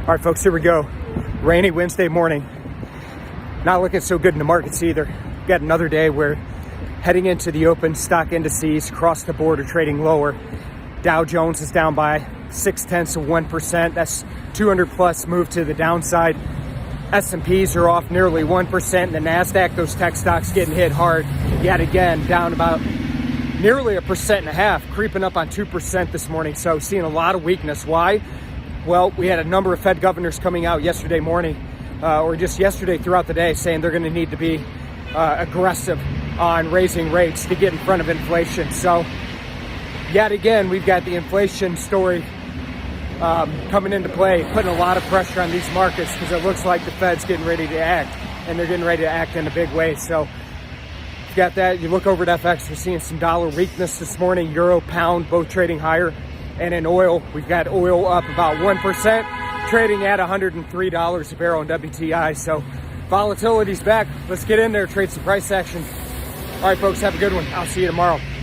All right, folks, here we go. Rainy Wednesday morning. Not looking so good in the markets either. Got another day where heading into the open, stock indices across the board are trading lower. Dow Jones is down by 0.6%. That's 200 plus move to the downside. S&Ps are off nearly 1%. The Nasdaq, those tech stocks getting hit hard yet again, down about nearly 1.5%, creeping up on 2% this morning. So seeing a lot of weakness. Why? Well, we had a number of Fed governors coming out yesterday morning, or just yesterday throughout the day, saying they're going to need to be aggressive on raising rates to get in front of inflation. So yet again, we've got the inflation story coming into play, putting a lot of pressure on these markets because it looks like the Fed's getting ready to act, and they're getting ready to act in a big way. So you got that. You look over at FX, we're seeing some dollar weakness this morning. Euro, pound, both trading higher. And in oil, we've got oil up about 1%, trading at $103 a barrel in WTI. So volatility's back. Let's get in there, trade some price action. All right, folks, have a good one. I'll see you tomorrow.